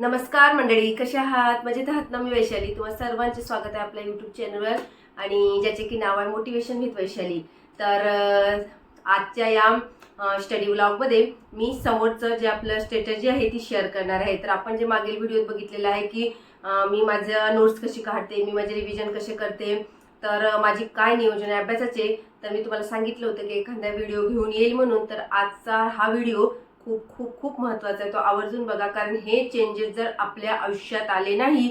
नमस्कार मंडळी, कशा आहात? मजेत आहात ना? मी वैशाली, तुम्हा सर्वांचे स्वागत आहे आपल्या यूट्यूब चॅनलवर आणि ज्याचे की नाव आहे मोटिवेशन विथ वैशाली. तर आजच्या या स्टडी व्लॉगमध्ये मी समोरचं जे आपलं स्ट्रॅटेजी आहे ती शेअर करणार आहे. तर आपण जे मागील व्हिडिओत बघितलेलं आहे की मी माझ्या नोट्स कशी काढते, मी माझे रिव्हिजन कसे करते, तर माझी काय नियोजन आहे अभ्यासाचे, तर मी तुम्हाला सांगितलं होतं की एखादा व्हिडिओ घेऊन येईल म्हणून. तर आजचा हा व्हिडिओ खूप खूप खूप महत्त्वाचा आहे, तो आवर्जून बघा. कारण हे चेंजेस जर आपल्या आयुष्यात आले नाही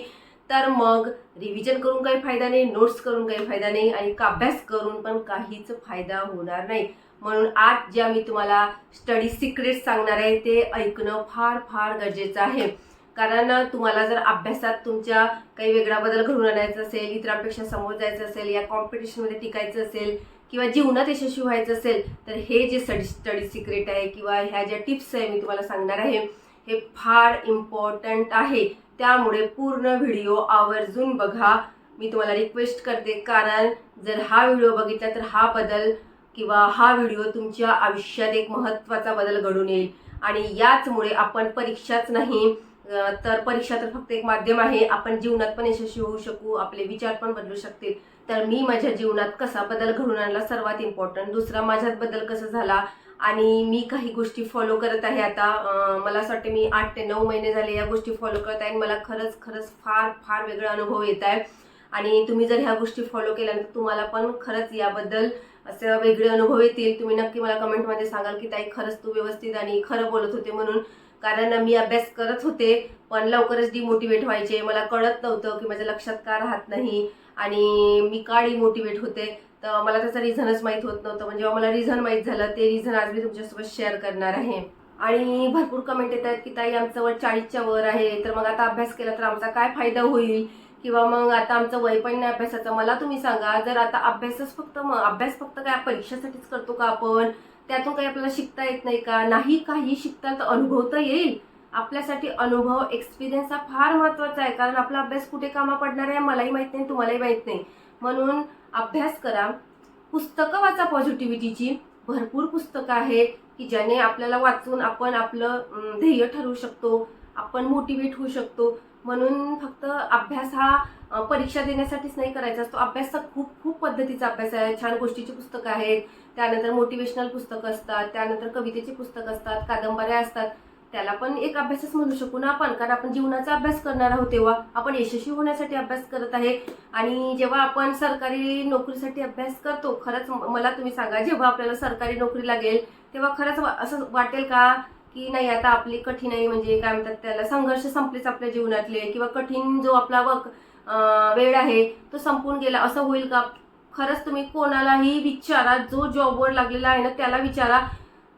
तर मग रिव्हिजन करून काही फायदा नाही, नोट्स करून काही फायदा नाही आणि अभ्यास करून पण काहीच फायदा होणार नाही. म्हणून आज ज्या मी तुम्हाला स्टडी सिक्रेट सांगणार आहे ते ऐकणं फार फार गरजेचं आहे. कारण तुम्हाला जर अभ्यासात तुमच्या काही वेगळा बदल घडवून आणायचा असेल, इतरांपेक्षा समोर जायचं असेल, या कॉम्पिटिशनमध्ये टिकायचं असेल किंवा जीवनात यशस्वी व्हायचं असेल, तर हे जे स्टडी सिक्रेट आहे किंवा ह्या ज्या टिप्स आहे मी तुम्हाला सांगणार आहे हे फार इम्पॉर्टंट आहे. त्यामुळे पूर्ण व्हिडिओ आवर्जून बघा, मी तुम्हाला रिक्वेस्ट करते. कारण जर हा व्हिडिओ बघितला तर हा बदल किंवा हा व्हिडिओ तुमच्या आयुष्यात एक महत्त्वाचा बदल घडून येईल. आणि याचमुळे आपण परीक्षाच नाही तर परीक्षा तर फक्त एक माध्यम आहे, आपण जीवनात पण यशस्वी होऊ शकू, आपले विचार पण बदलू शकतील. तर मी माझ्या जीवनात कसा बदल घडवून आणला सर्वात इम्पॉर्टंट, दुसरा माझ्यात बदल कसा झाला आणि मी काही गोष्टी फॉलो करत आहे आता. मला असं वाटतं मी 8 ते 9 महिने झाले या गोष्टी फॉलो करत आहे. मला खरंच खरंच फार फार वेगळा अनुभव येत आहे. आणि तुम्ही जर ह्या गोष्टी फॉलो केल्यानंतर तुम्हाला पण खरंच याबद्दल असे वेगळे अनुभव येतील. तुम्ही नक्की मला कमेंटमध्ये सांगाल की ताई खरंच तू व्यवस्थित आणि खरं बोलत होते म्हणून. कारण मी अभ्यास करत होते पण लवकरच डिमोटिवेट व्हायचे, मला कळत नव्हतं की माझ्या लक्षात का राहत नाही आणि मी का डिमोटिवेट होते. तर मला त्याचं रिझनच माहीत होत नव्हतं. म्हणजे जेव्हा मला रिझन माहीत झालं ते रिझन आज मी तुमच्यासोबत शेअर करणार आहे. आणि भरपूर कमेंट येत आहेत की ताई आमचं वय 40च्या वर आहे, तर मग आता अभ्यास केला तर आमचा काय फायदा होईल, किंवा मग आता आमचं वय पण नाही अभ्यासाचं. मला तुम्ही सांगा, जर आता अभ्यासच फक्त अभ्यास फक्त काय परीक्षेसाठीच करतो का आपण, त्यातून काही आपल्याला शिकता येत नाही का? नाही, काही शिकता तर अनुभव तर येईल. आपल्यासाठी अनुभव, एक्सपिरियन्स हा फार महत्त्वाचा आहे. कारण आपला अभ्यास कुठे कामा पडणार आहे मलाही माहीत नाही, तुम्हालाही माहीत नाही. म्हणून अभ्यास करा, पुस्तकं वाचा, पॉझिटिव्हिटीची भरपूर पुस्तकं आहेत की ज्याने आपल्याला वाचून आपण आपलं ध्येय ठरवू शकतो, आपण मोटिवेट होऊ शकतो. म्हणून फक्त अभ्यास हा परीक्षा देण्यासाठीच नाही करायचा असतो. अभ्यास तर खूप खूप पद्धतीचा अभ्यास आहे. छान गोष्टीची पुस्तकं आहेत, त्यानंतर मोटिवेशनल पुस्तकं असतात, त्यानंतर कवितेची पुस्तकं असतात, कादंबऱ्या असतात. त्याला पण एक अभ्यासच म्हणू शकू ना आपण, कारण आपण जीवनाचा अभ्यास करणार आहोत तेव्हा आपण यशस्वी होण्यासाठी अभ्यास करत आहे. आणि जेव्हा आपण सरकारी नोकरीसाठी अभ्यास करतो, खरंच मला तुम्ही सांगा, जेव्हा आपल्याला सरकारी नोकरी लागेल तेव्हा खरंच असं वाटेल का की नाही आता आपली कठीणाई म्हणजे काय म्हणतात त्याला, संघर्ष संपलेच आपल्या जीवनातले, किंवा कठीण जो आपला वेळ आहे तो संपून गेला, असं होईल का? खरंच तुम्ही कोणालाही विचारा, जो जॉबवर लागलेला आहे ना त्याला विचारा,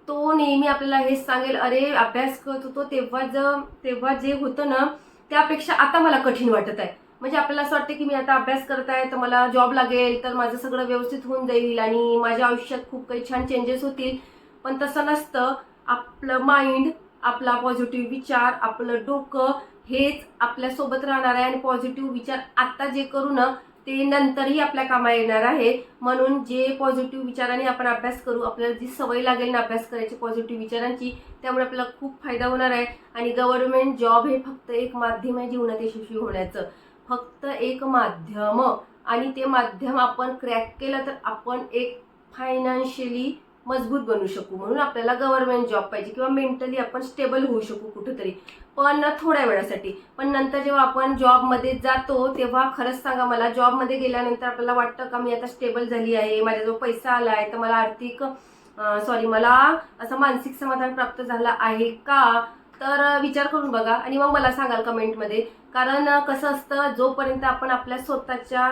तो नेहमी आपल्याला हेच सांगेल, अरे अभ्यास करत होतो तेव्हा जे होतं ना त्यापेक्षा आता मला कठीण वाटत आहे. म्हणजे आपल्याला असं वाटतं की मी आता अभ्यास करत आहे तर मला जॉब लागेल, तर माझं सगळं व्यवस्थित होऊन जाईल आणि माझ्या आयुष्यात खूप काही छान चेंजेस होतील. पण तसं नसतं. आपलं माइंड, आपला पॉझिटिव्ह विचार, आपलं डोकं हेच आपल्यासोबत राहणार आहे आणि पॉझिटिव्ह विचार आता जे करू ना ते नंतरही आपल्या कामा येणार आहे. म्हणून जे पॉझिटिव्ह विचारांनी आपण अभ्यास करू, आपल्याला जी सवय लागेल ना अभ्यास करायची पॉझिटिव्ह विचारांची, त्यामुळे आपल्याला खूप फायदा होणार आहे. आणि गव्हर्नमेंट जॉब हे फक्त एक माध्यम आहे जीवनात यशस्वी होण्याचं, फक्त एक माध्यम. आणि ते माध्यम आपण क्रॅक केलं तर आपण एक फायनान्शियली मजबूत बनू शकू. म्हणून आपल्याला गव्हर्नमेंट जॉब पाहिजे किंवा मेंटली आपण स्टेबल होऊ शकू कुठेतरी, पण थोड्या वेळासाठी. पण नंतर जेव्हा आपण जॉबमध्ये जातो तेव्हा खरंच सांगा मला, जॉबमध्ये गेल्यानंतर आपल्याला वाटतं का मी आता स्टेबल झाली आहे, माझ्याजवळ पैसा आला आहे, तर मला मला असं मानसिक समाधान प्राप्त झालं आहे का? तर विचार करून बघा आणि मग मला सांगाल कमेंटमध्ये. कारण कसं असतं, जोपर्यंत आपण आपल्या स्वतःच्या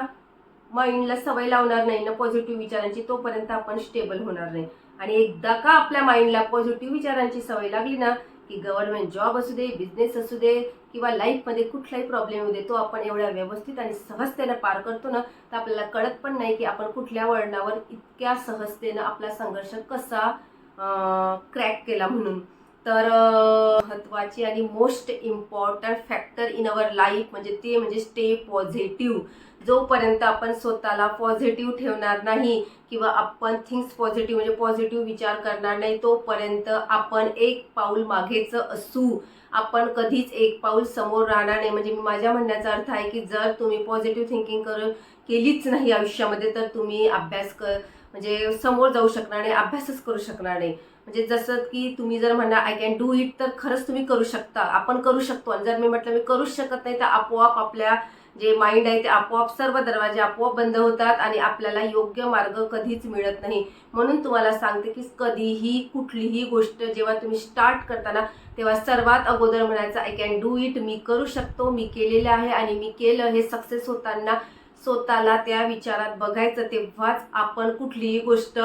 माइंडला सवय लावणार नाही ना पॉझिटिव्ह विचारांची, तोपर्यंत आपण स्टेबल होणार नाही. आणि एकदा का आपल्या माइंडला पॉझिटिव्ह विचारांची सवय लागली ना की गव्हर्नमेंट जॉब असू दे, बिझनेस असू दे किंवा लाईफमध्ये कुठलाही प्रॉब्लेम होऊ दे, तो आपण एवढ्या व्यवस्थित आणि सहजतेनं पार करतो ना, तर आपल्याला कळत पण नाही की आपण कुठल्या वळणावर इतक्या सहजतेनं आपला संघर्ष कसा क्रॅक केला म्हणून. तर महत्त्वाची आणि most important factor in our life म्हणजे स्टे पॉझिटिव्ह. जोपर्यंत आपण स्वतःला पॉझिटिव्ह ठेवणार नाही किंवा आपण थिंग्स पॉझिटिव्ह म्हणजे पॉझिटिव्ह विचार करणार नाही, तोपर्यंत आपण एक पाऊल मागेच असू. आपण कधीच एक पाऊल समोर राहणार नाही. म्हणजे माझ्या म्हणण्याचा अर्थ आहे की जर तुम्ही पॉझिटिव्ह थिंकिंग केलीच नाही आयुष्यामध्ये तर तुम्ही म्हणजे समोर जाऊ शकणार नाही, अभ्यासच करू शकणार नाही. म्हणजे जसं की तुम्ही जर म्हणा आय कॅन डू इट, तर खरंच तुम्ही करू शकता, आपण करू शकतो. आणि जर मी म्हटलं मी करूच शकत नाही तर आपोआप आपल्या जे माइंड आहे ते आपोआप सर्व दरवाजे आपोआप बंद होतात आणि आपल्याला योग्य मार्ग कधीच मिळत नाही. म्हणून तुम्हाला सांगते की कधीही कुठलीही गोष्ट जेव्हा तुम्ही स्टार्ट करताना तेव्हा सर्वात अगोदर म्हणायचं आय कॅन डू इट, मी करू शकतो, मी केलेलं आहे आणि मी केलं. हे सक्सेस होताना स्वतःला त्या विचारात बघायचं, तेव्हाच आपण कुठलीही गोष्ट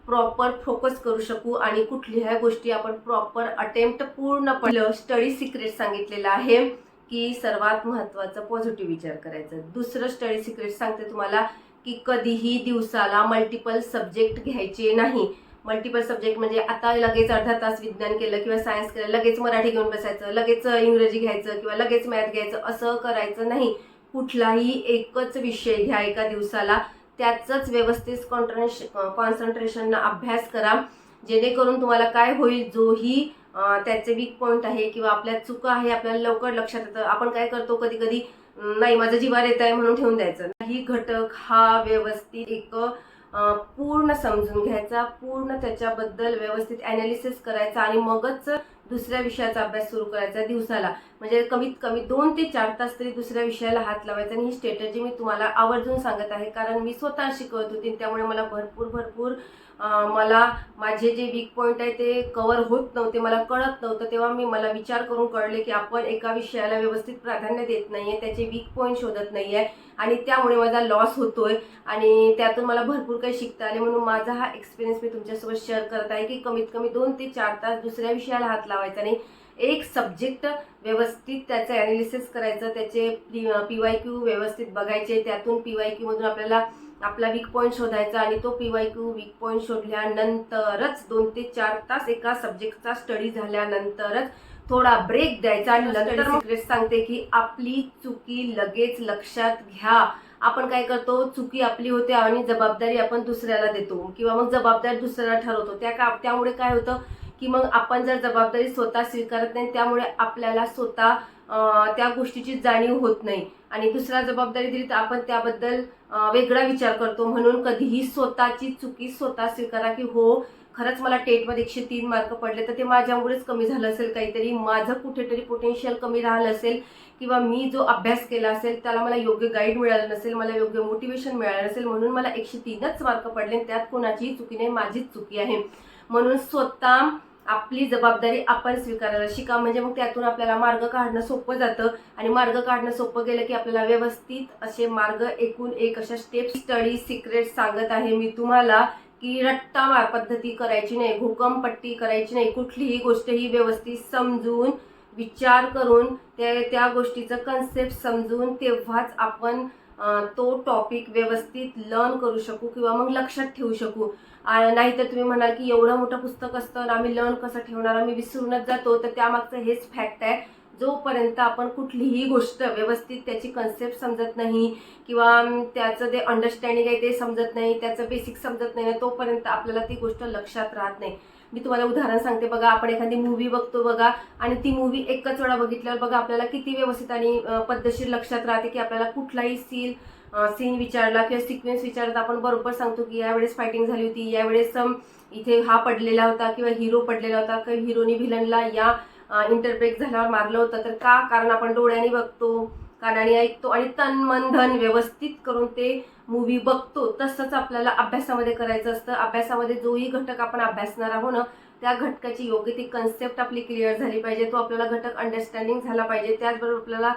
प्रॉपर फोकस करू शकू आणि कुठल्याही गोष्टी आपण प्रॉपर अटेम्प्ट पूर्ण स्टडी सिक्रेट सांगितलेलं आहे की सर्वात महत्त्वाचं पॉझिटिव्ह विचार करायचं. दुसरं स्टडी सिक्रेट सांगते तुम्हाला की कधीही दिवसाला मल्टिपल सब्जेक्ट घ्यायचे नाही. मल्टिपल सब्जेक्ट म्हणजे आता लगेच अर्धा तास विज्ञान केलं किंवा सायन्स केलं, लगेच मराठी घेऊन बसायचं, लगेच इंग्रजी घ्यायचं किंवा लगेच मॅथ घ्यायचं, असं करायचं नाही. कुठलाही एकच विषय घ्या एका दिवसाला, त्याचंच व्यवस्थित कॉन्सन्ट्रेशननं अभ्यास करा. जेणेकरून तुम्हाला काय होईल, जोही त्याचे वीक पॉईंट आहे किंवा आपल्या चुका आहे आपल्याला लवकर लक्षात येतं. आपण काय करतो कधी कधी नाही माझं जिवार येत आहे म्हणून ठेवून द्यायचं. ही घटक हा व्यवस्थित एक पूर्ण समजून घ्यायचा, पूर्ण त्याच्याबद्दल व्यवस्थित ॲनालिसिस करायचा आणि मगच दुसऱ्या विषयाचा अभ्यास सुरू करायचा दिवसाला. म्हणजे कमीत कमी 2 ते 4 तास तरी दुसऱ्या विषयाला हात लावायचा. आणि ही स्ट्रॅटेजी मी तुम्हाला आवर्जून सांगत आहे कारण मी स्वतः शिकवत होते, त्यामुळे मला भरपूर मला माझे जे वीक पॉईंट आहे ते कव्हर होत नव्हते, मला कळत नव्हतं. तेव्हा मला विचार करून कळले की आपण एका विषयाला व्यवस्थित प्राधान्य देत नाहीये, त्याचे वीक पॉईंट शोधत नाहीये आणि त्यामुळे माझा लॉस होतोय आणि त्यातून मला भरपूर काही शिकता आले. म्हणून माझा हा एक्सपिरियन्स मी तुमच्यासोबत शेअर करत आहे की कमीत कमी 2 ते 4 तास दुसऱ्या विषयाला हात लावायचा नाही. एक सब्जेक्ट व्यवस्थित त्याचं ॲनालिसिस करायचं, त्याचे PYQ व्यवस्थित बघायचे, त्यातून PYQ मधून आपल्याला आपला वीक पॉईंट शोधायचा आणि तो PYQ वीक पॉईंट शोधल्यानंतरच 2 ते 4 तास एका सब्जेक्टचा स्टडी झाल्यानंतरच थोडा ब्रेक द्यायचा. आणि नंतर मग सांगते की आपली चुकी लगेच लक्षात घ्या. आपण काय करतो, चुकी आपली होते आणि जबाबदारी आपण दुसऱ्याला देतो किंवा मग जबाबदारी दुसऱ्याला ठरवतो. त्यामुळे काय होतं की मग आपण जर जबाबदारी स्वतः स्वीकारत नाही त्यामुळे आपल्याला स्वतः त्या गोष्टीची जाणीव होत नाही आणि दुसरा जबाबदारी दिली तर आपण त्याबद्दल वेगळा विचार करतो. म्हणून कधीही स्वतःची चुकी स्वतः स्वीकारा की हो खरंच मला टेटमध्ये 103 मार्क पडले तर ते माझ्यामुळेच कमी झालं असेल, काहीतरी माझं कुठेतरी पोटेन्शियल कमी राहिलं असेल किंवा मी जो अभ्यास केला असेल त्याला मला योग्य गाईड मिळालं नसेल, मला योग्य मोटिवेशन मिळालं नसेल, म्हणून मला 103च मार्क पडले. त्यात कोणाचीही चुकी नाही, माझीच चुकी आहे. म्हणून स्वतः आपली जबाबदारी आपण स्वीकारायला शिका. म्हणजे मग त्यातून आपल्याला मार्ग काढणं सोपं जातं आणि मार्ग काढणं सोपं गेलं की आपल्याला व्यवस्थित असे मार्ग एकूण एक अशा स्टेप स्टडी सिक्रेट सांगत आहे मी तुम्हाला की रट्टा पद्धती करायची नाही, घोकमपट्टी करायची नाही. कुठलीही गोष्ट ही व्यवस्थित समजून विचार करून त्या गोष्टीचं कन्सेप्ट समजून तेव्हाच आपण तो टॉपिक व्यवस्थित लर्न करू शकू किंवा मग लक्षात ठेवू शकू. नाहीतर तुम्ही म्हणाल की एवढं मोठं पुस्तक असतं आणि आम्ही लर्न कसं ठेवणार, आम्ही विसरूनच जातो. तर त्यामागचं हेच फॅक्ट आहे, जोपर्यंत आपण कुठलीही गोष्ट व्यवस्थित त्याची कन्सेप्ट समजत नाही किंवा त्याचं जे अंडरस्टँडिंग आहे ते समजत नाही, त्याचं बेसिक समजत नाही, तोपर्यंत आपल्याला ती गोष्ट लक्षात राहत नाही. मी तुम्हाला उदाहरण सांगते बघा, आपण एखादी मूव्ही बघतो बघा आणि ती मूव्ही एकच वेळा बघितल्यावर बघा आपल्याला किती व्यवस्थित आणि पद्धतशीर लक्षात राहते की आपल्याला कुठलाही सीन विचारला किंवा सिक्वेन्स विचारला तर आपण बरोबर सांगतो की यावेळेस फायटिंग झाली होती, यावेळेस इथे हा पडलेला होता किंवा हिरो पडलेला होता किंवा हिरोनी व्हिलनला या इंटरब्रेक झाल्यावर मारलं होतं. तर का, कारण आपण डोळ्यांनी बघतो, कानाने ऐकतो आणि तन मन धन व्यवस्थित करून ते मूव्ही बघतो. तसंच आपल्याला अभ्यासामध्ये करायचं असतं. अभ्यासामध्ये जोही घटक आपण अभ्यासणार आहोत ना त्या घटकाची योग्य ती कन्सेप्ट आपली क्लिअर झाली पाहिजे, तो आपल्याला घटक अंडरस्टँडिंग झाला पाहिजे. त्याचबरोबर आपल्याला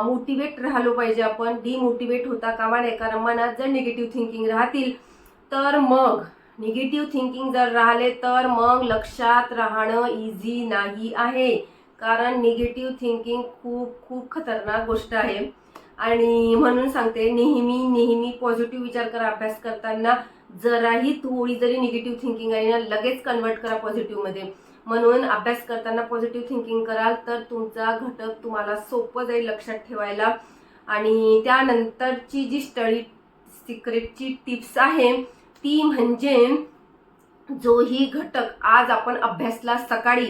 मोटिवेट राहिलो पाहिजे. आपण डिमोटिवेट होता कामा नये, कारण मनात जर निगेटिव्ह थिंकिंग राहतील तर मग निगेटिव्ह थिंकिंग जर राहिले तर मग लक्षात राहणं इझी नाही आहे. कारण निगेटिव्ह थिंकिंग खूप खतरनाक गोष्ट आहे आणि म्हणून सांगते नेहमी पॉझिटिव्ह विचार करा. अभ्यास करताना जराही थोडी जरी निगेटिव्ह थिंकिंग आली ना लगेच कन्वर्ट करा पॉझिटिव्हमध्ये. म्हणून अभ्यास करताना पॉझिटिव्ह थिंकिंग कराल तर तुमचा घटक तुम्हाला सोपं जाईल लक्षात ठेवायला. आणि त्यानंतरची जी स्टडी सिक्रेटची टिप्स आहे ती म्हणजे जोही घटक आज आपण अभ्यासला सकाळी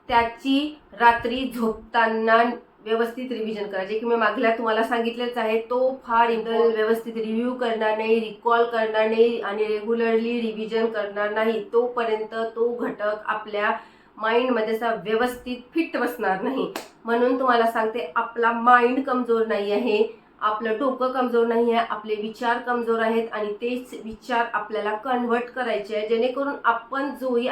त्याची रात्री झोपताना व्यवस्थित रिव्हिजन करा. जे की मी मागल्या तुम्हाला सांगितलेच आहे, तो फार व्यवस्थित रिव्ह्यू करणार नाही, रिकॉल करणार नाही आणि रेग्युलरली रिव्हिजन करणार नाही, तोपर्यंत तो घटक आपल्या माइंडमध्ये असा व्यवस्थित फिट बसणार नाही. म्हणून तुम्हाला सांगते, आपला माइंड कमजोर नाही आहे, आपलं डोकं कमजोर नाही आहे, आपले विचार कमजोर आहेत आणि तेच विचार आपल्याला कन्व्हर्ट करायचे आहे, जेणेकरून आपण जोही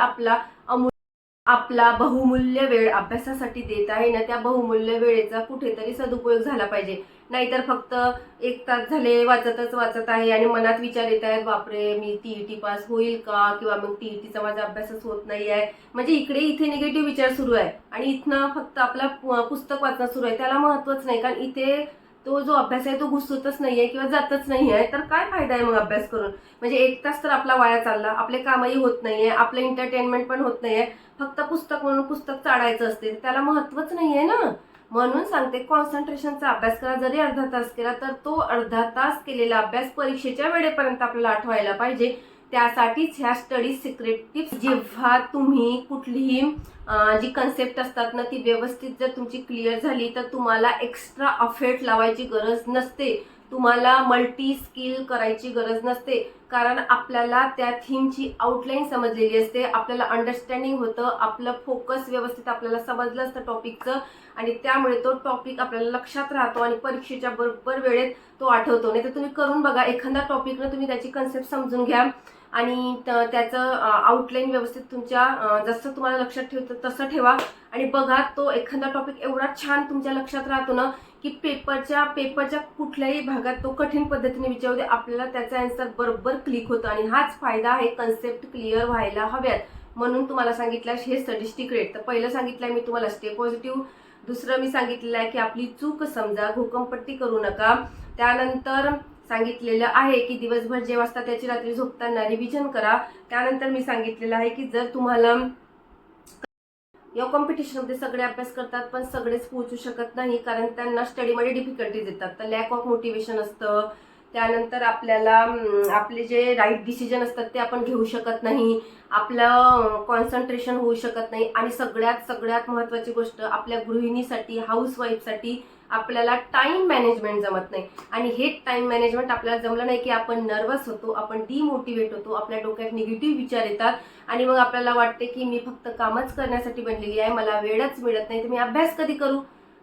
आपला बहुमूल्य वेळ अभ्यासासाठी देत आहे ना, त्या बहुमूल्य वेळेचा कुठेतरी सदुपयोग झाला पाहिजे. नाहीतर फक्त 1 तास झाले वाचत आहे आणि मनात विचार येत आहेत, बापरे मी टीईटी पास होईल का, किंवा मग टीईटीचा माझा अभ्यासच होत नाही आहे. म्हणजे इथे निगेटिव्ह विचार सुरू आहे आणि इथनं फक्त आपला पुस्तक वाचणं सुरू आहे. त्याला महत्वच नाही, कारण इथे तो जो अभ्यास आहे तो घुसतच नाहीये किंवा जातच नाहीये. तर काय फायदा आहे मग अभ्यास करून? म्हणजे 1 तास तर आपला वाया चालला, आपले कामही होत नाहीये, आपलं एंटरटेनमेंट पण होत नाहीये, फक्त पुस्तक म्हणून पुस्तक चाळायचं असते, त्याला महत्वच नाहीये ना. म्हणून सांगते, कॉन्सन्ट्रेशनचा अभ्यास करा. जरी अर्धा तास केला तर तो अर्धा तास केलेला अभ्यास परीक्षेच्या वेळेपर्यंत आपल्याला आठवायला पाहिजे. त्यासाठीच ह्या स्टडी सिक्रेट टिप्स. जेव्हा तुम्ही कुठलीही जी कन्सेप्ट असतात ना, ती व्यवस्थित जर तुमची क्लिअर झाली तर तुम्हाला एक्स्ट्रा अफेर्ट लावायची गरज नसते, तुम्हाला मल्टी स्किल करायची गरज नसते, कारण आपल्याला त्या थीमची आउटलाईन समजलेली असते, आपल्याला अंडरस्टँडिंग होतं, आपलं फोकस व्यवस्थित आपल्याला समजलं असतं टॉपिकचं आणि त्यामुळे तो टॉपिक आपल्याला लक्षात राहतो आणि परीक्षेच्या बरोबर वेळेत तो आठवतो. नाही तर तुम्ही करून बघा, एखादा टॉपिकनं तुम्ही त्याची कन्सेप्ट समजून घ्या आणि त्याचं आउटलाईन व्यवस्थित तुमच्या जसं तुम्हाला लक्षात ठेवतं तसं ठेवा आणि बघा, तो एखादा टॉपिक एवढा छान तुमच्या लक्षात राहतो ना की पेपरच्या कुठल्याही भागात तो कठीण पद्धतीने विचारू दे, आपल्याला त्याचा आन्सर बरोबर क्लिक होतं. आणि हाच फायदा आहे, कन्सेप्ट क्लिअर व्हायला हव्यात. म्हणून तुम्हाला सांगितलं हे स्टडी सिक्रेट. तर पहिलं सांगितलंय मी तुम्हाला स्टे पॉझिटिव्ह, दुसरं मी सांगितलेलं आहे की आपली चूक समजा, घोकंपट्टी करू नका. त्यानंतर सांगितलेलं आहे की दिवसभर जे वाचता त्याची रात्री झोपताना रिव्हिजन करा. त्यानंतर मी सांगितलेलं आहे की जर तुम्हाला या कॉम्पिटिशनमध्ये सगळे अभ्यास करतात पण सगळेच पोहोचू शकत नाही, कारण त्यांना स्टडीमध्ये डिफिकल्टीज येतात, तर लॅक ऑफ मोटिवेशन असतं. त्यानंतर आपल्याला आपले जे राईट डिसिजन असतात ते आपण घेऊ शकत नाही, आपलं कॉन्सन्ट्रेशन होऊ शकत नाही आणि सगळ्यात महत्त्वाची गोष्ट, आपल्या गृहिणीसाठी, हाऊसवाईफसाठी आपल्याला टाइम मॅनेजमेंट जमत नाही. आणि हे टाइम मॅनेजमेंट आपल्याला जमलं नाही की आपण नर्वस होतो, आपण डिमोटिवेट होतो, आपल्या डोक्यात निगेटिव्ह विचार येतात आणि मग आपल्याला वाटते की मी फक्त कामच करण्यासाठी बनलेली आहे, मला वेळच मिळत नाही, तर मी अभ्यास कधी करू.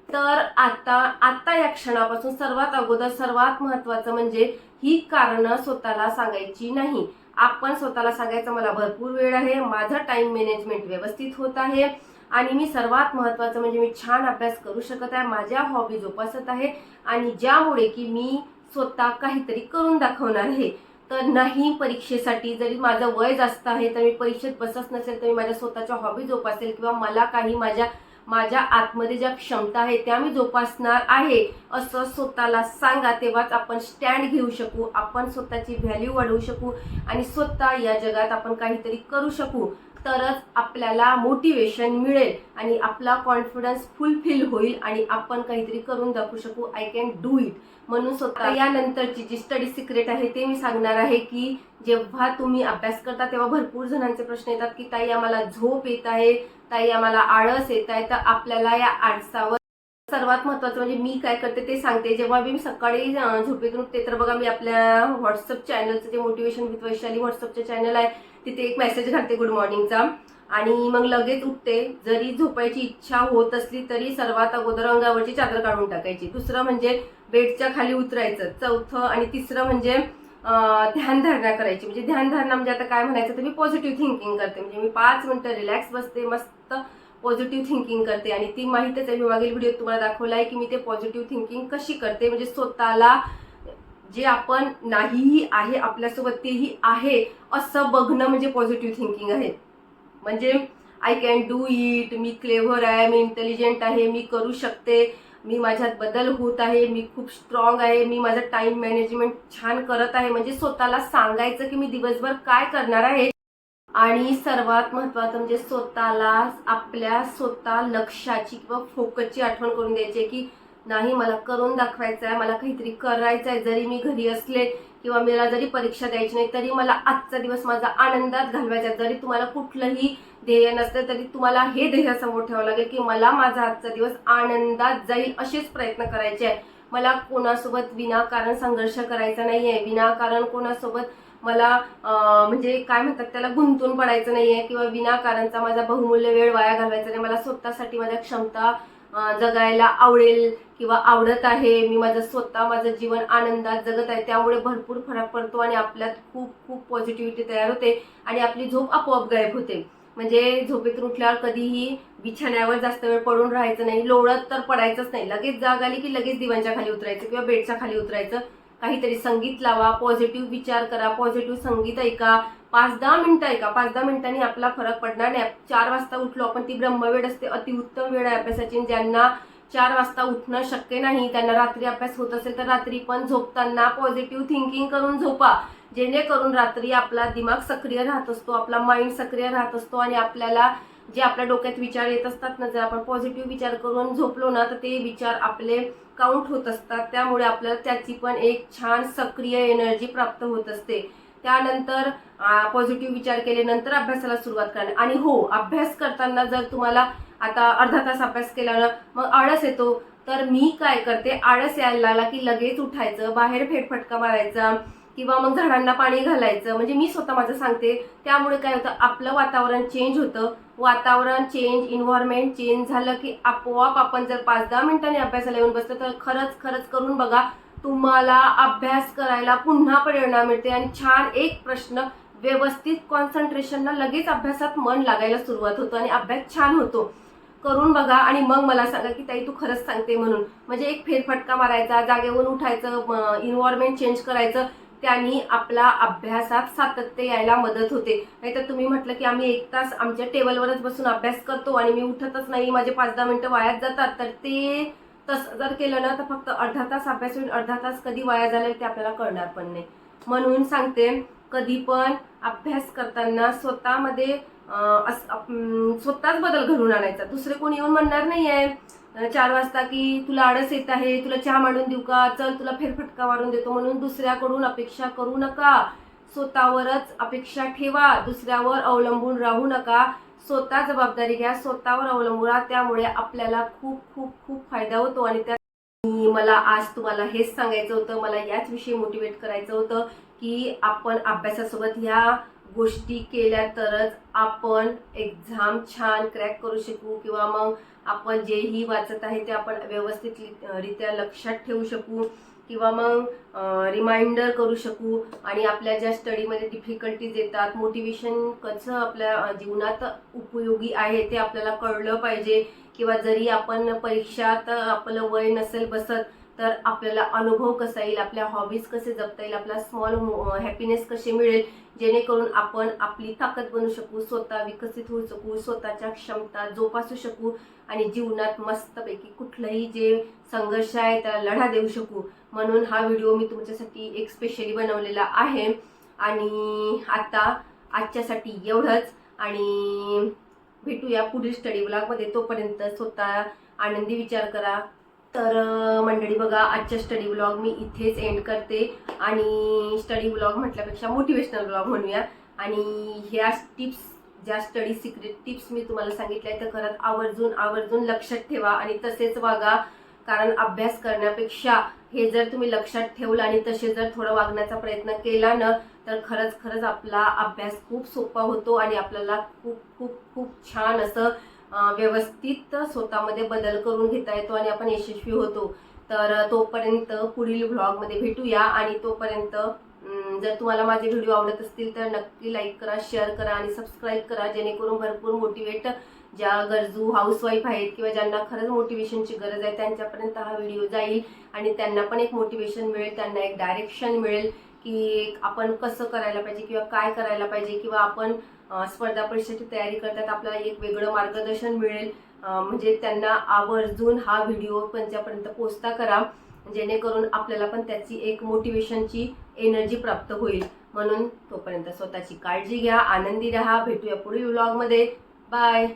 तर आता या क्षणापासून सर्वात अगोदर सर्वात महत्त्वाचं म्हणजे ही कारणं स्वतःला सांगायची नाही. आपण स्वतःला सांगायचं, मला भरपूर वेळ आहे, माझं टाइम मॅनेजमेंट व्यवस्थित होत आहे आणि मी सर्वात महत्त्वाचं म्हणजे मी छान अभ्यास करू शकत आहे, माझ्या हॉबी जोपासत आहे आणि ज्यामुळे की मी स्वतः काहीतरी करून दाखवणार आहे. तर नाही परीक्षेसाठी, जरी माझं वय जास्त आहे तर मी परीक्षेत बसत नसेल तर मी माझ्या स्वतःच्या हॉबी जोपासेल किंवा मला काही माझ्या आतमध्ये ज्या क्षमता आहेत त्या मी जोपासणार आहे असं स्वतःला सांगा. तेव्हाच आपण स्टँड घेऊ शकू, आपण स्वतःची व्हॅल्यू वाढवू शकू आणि स्वतः या जगात आपण काहीतरी करू शकू. तरच आपल्याला मोटिवेशन मिळेल आणि आपला कॉन्फिडन्स फुलफिल होईल आणि आपण काहीतरी करून दाखवू शकू. I can do it. म्हणून स्वतः यानंतरची जी स्टडी सिक्रेट आहे ते मी सांगणार आहे की जेव्हा तुम्ही अभ्यास करता तेव्हा भरपूर जणांचे प्रश्न येतात की ताई आम्हाला झोप येत आहे, ताई आम्हाला आळस येत आहे. तर आपल्याला या आळसावर सर्वात महत्त्वाचं म्हणजे मी काय करते ते सांगते. जेव्हा मी सकाळी झोपेतून उठते तर बघा, मी आपल्या व्हॉट्सअप चॅनलचं जे मोटिवेशन विथ वैशाली व्हॉट्सअपचं चॅनल आहे तिथे एक मेसेज घालते गुड मॉर्निंगचा आणि मग लगेच उठते. जरी झोपायची इच्छा होत असली तरी सर्वात अगोदर अंगावरची चादर काढून टाकायची. दुसरं म्हणजे बेडच्या खाली उतरायचं. चौथं आणि तिसरं म्हणजे ध्यानधारणा करायची. म्हणजे ध्यानधारणा म्हणजे आता काय म्हणायचं तर मी पॉझिटिव्ह थिंकिंग करते. म्हणजे मी 5 मिनिटं रिलॅक्स बसते, मस्त पॉझिटिव्ह थिंकिंग करते आणि ती माहितीच आहे, मी मागील व्हिडिओत तुम्हाला दाखवलं आहे की मी ते पॉझिटिव्ह थिंकिंग कशी करते. म्हणजे स्वतःला जे आपण नाही आहे आपल्यासोबत तेही आहे असं बघणं म्हणजे पॉझिटिव्ह थिंकिंग आहे. म्हणजे I can do it, me clever आहे, मी इंटेलिजंट आहे, मी करू शकते, मी माझ्यात बदल होत आहे, मी खूप स्ट्रॉंग आहे, मी माझं टाइम मॅनेजमेंट छान करत आहे. म्हणजे स्वतःला सांगायचं की मी दिवसभर काय करणार आहे. आणि सर्वात महत्त्वाचं म्हणजे स्वतःला आपल्या स्वतः लक्ष्याची किंवा फोकसची आठवण करून द्यायची की नाही, मला करून दाखवायचं आहे, मला काहीतरी करायचं आहे. जरी मी घरी असले किंवा मला जरी परीक्षा द्यायची नाही तरी मला आजचा दिवस माझा आनंदात घालवायचा आहे. जरी तुम्हाला कुठलंही ध्येय नसतं तरी तुम्हाला हे ध्येय समोर ठेवावं लागेल की मला माझा आजचा दिवस आनंदात जाईल, असेच प्रयत्न करायचे आहे. मला कोणासोबत विनाकारण संघर्ष करायचा नाहीये, विनाकारण कोणासोबत मला म्हणजे काय म्हणतात त्याला गुंतून पडायचं नाहीये किंवा विनाकारणचा माझा बहुमूल्य वेळ वाया घालवायचा नाही. मला स्वतःसाठी माझ्या क्षमता जगायला आवडेल किंवा आवडत आहे. मी माझं जीवन आनंदात जगत आहे, त्यामुळे भरपूर फरक पडतो आणि आपल्यात खूप खूप पॉझिटिव्हिटी तयार होते आणि आपली झोप आपोआप गायब होते. म्हणजे झोपेतून उठल्यावर कधीही बिछाण्यावर जास्त वेळ पडून राहायचं नाही, लोळत तर पडायचंच नाही. लगेच जाग आली की लगेच दिवाणच्या खाली उतरायचं किंवा बेडच्या खाली उतरायचं. काहीतरी संगीत लावा, पॉझिटिव्ह विचार करा, पॉझिटिव्ह संगीत ऐका, 5-10 मिनिटं ऐका. 5-10 मिनिटांनी आपला फरक पडणार नाही. 4 वाजता उठलो आपण, ती ब्रह्मवेळ असते, अतिउत्तम वेळ आहे अभ्यासाची. ज्यांना 4 वाजता उठणं शक्य नाही, त्यांना रात्री अभ्यास होत असेल तर रात्री पण झोपताना पॉझिटिव्ह थिंकिंग करून झोपा, जेणेकरून रात्री आपला दिमाग सक्रिय राहत असतो, आपला माइंड सक्रिय राहत असतो आणि आपल्याला जे आपल्या डोक्यात विचार येत असतात ना, जर आपण पॉझिटिव्ह विचार करून झोपलो ना तर ते विचार आपले काउंट होत असतात. त्यामुळे आपल्याला त्याची पण एक छान सक्रिय एनर्जी प्राप्त होत असते. त्यानंतर पॉझिटिव्ह विचार केल्यानंतर अभ्यासाला सुरुवात करणे. आणि हो, अभ्यास करताना जर तुम्हाला आता अर्धा तास अभ्यास केला ना मग आळस येतो, तर मी काय करते, आळस यायला लागला की लगेच उठायचं, बाहेर फेरफटका मारायचा किंवा मग झाडांना पाणी घालायचं. म्हणजे मी स्वतः माझं सांगते. त्यामुळे काय होतं, आपलं वातावरण चेंज होतं. वातावरण चेंज, इन्व्हायरमेंट चेंज झालं की आपोआप आपण जर 5-10 मिनिटांनी अभ्यासाला येऊन बसतो तर खरंच करून बघा, तुम्हाला अभ्यास करायला पुन्हा प्रेरणा मिळते आणि छान एक प्रश्न व्यवस्थित कॉन्सन्ट्रेशनला लगेच अभ्यासात मन लागायला सुरुवात होतं आणि अभ्यास छान होतो. करून बघा आणि मग मला सांगा की ताई तू खरंच सांगते म्हणून. म्हणजे एक फेरफटका मारायचा, जागेवरून उठायचं, इन्व्हायरमेंट चेंज करायचं, त्यांनी आपला अभ्यासात सातत्य यायला मदत होते. नाहीतर तुम्ही म्हटलं की आम्ही 1 तास आमच्या टेबलवरच बसून अभ्यास करतो आणि मी उठतच नाही, माझे 5-10 मिनिटं वायात जातात, तर ते तसं जर केलं ना तर फक्त अर्धा तास अभ्यास होईल, अर्धा तास कधी वाया झाले ते आपल्याला कळणार पण नाही. म्हणून सांगते, कधी पण अभ्यास करताना स्वतःमध्ये स्वतःच बदल घडवून आणायचा. दुसरे कोणी येऊन म्हणणार नाही आहे 4 वाजता की तुला आळस येत आहे, तुला चहा मांडून देऊ का, चल तुला फेरफटका मारून देतो, म्हणून दुसऱ्याकडून अपेक्षा करू नका. स्वतःवरच अपेक्षा ठेवा, दुसऱ्यावर अवलंबून राहू नका. स्वतः जबाबदारी घ्या, स्वतःवर अवलंबून राहा. त्यामुळे आपल्याला खूप खूप खूप फायदा होतो. आणि मला आज तुम्हाला हेच सांगायचं होतं, मला याच विषयी मोटिवेट करायचं होतं की आपण अभ्यासासोबत ह्या गोष्टी केल्या तरच आपण एक्झाम छान क्रॅक करू शकू किंवा मग आपण जेही वाचत आहे ते आपण व्यवस्थितरित्या लक्षात ठेवू शकू किंवा मग रिमाइंडर करू शकू. आणि आपल्या ज्या स्टडीमध्ये डिफिकल्टीज येतात, मोटिवेशन कसं आपल्या जीवनात उपयोगी आहे ते आपल्याला कळलं पाहिजे. किंवा जरी आपण परीक्षात आपलं वय नसेल बसत तर आपल्याला अनुभव कसा येईल, आपल्या हॉबीज कसे जपता येईल, आपला स्मॉल हॅपीनेस कसे मिळेल, जेणेकरून आपण आपली ताकद बनू शकू, स्वतः विकसित होऊ शकू, स्वतःच्या क्षमता जोपासू शकू आणि जीवनात मस्तपैकी कुठलंही जे संघर्ष आहे त्याला लढा देऊ शकू. म्हणून हा व्हिडिओ मी तुमच्यासाठी एक स्पेशली बनवलेला आहे. आणि आता आजच्यासाठी एवढंच आणि भेटूया पुढील स्टडी ब्लॉगमध्ये. तोपर्यंत स्वतः आनंदी विचार करा. तर मंडळी बघा, आजच्या स्टडी ब्लॉग मी इथेच एंड करते. आणि स्टडी ब्लॉग म्हटल्यापेक्षा मोटिवेशनल ब्लॉग म्हणूया. आणि ह्या टिप्स, ज्या स्टडी सिक्रेट टिप्स मी तुम्हाला सांगितल्या तर खरंच आवर्जून लक्षात ठेवा आणि तसेच वागा. कारण अभ्यास करण्यापेक्षा हे जर तुम्ही लक्षात ठेवलं आणि तसे जर थोडं वागण्याचा प्रयत्न केला ना तर खरंच आपला अभ्यास खूप सोपा होतो आणि आपल्याला खूप छान असं व्यवस्थित स्वतःमध्ये बदल करून घेता येतो आणि आपण यशस्वी होतो. तर तोपर्यंत पुढील व्लॉगमध्ये भेटूया. आणि तोपर्यंत जर तुम्हाला माझे व्हिडिओ आवडत असतील तर नक्की लाईक करा, शेअर करा आणि सबस्क्राईब करा, जेणेकरून भरपूर मोटिवेट ज्या गरजू हाऊसवाईफ आहेत किंवा ज्यांना खरंच मोटिवेशनची गरज आहे त्यांच्यापर्यंत हा व्हिडिओ जाईल आणि त्यांना पण एक मोटिवेशन मिळेल, त्यांना एक डायरेक्शन मिळेल की आपण कसं करायला पाहिजे किंवा काय करायला पाहिजे किंवा आपण स्पर्धा परीक्षेची तयारी करतात आपल्याला एक वेगळं मार्गदर्शन मिळेल. म्हणजे त्यांना आवर्जून हा व्हिडिओ त्यांच्यापर्यंत पोहोचता करा, जेणेकरून आपल्याला पण त्याची एक मोटिवेशनची एनर्जी प्राप्त होईल. म्हणून तोपर्यंत स्वतःची काळजी घ्या, आनंदी राहा. भेटूया पुढील व्लॉगमध्ये. बाय.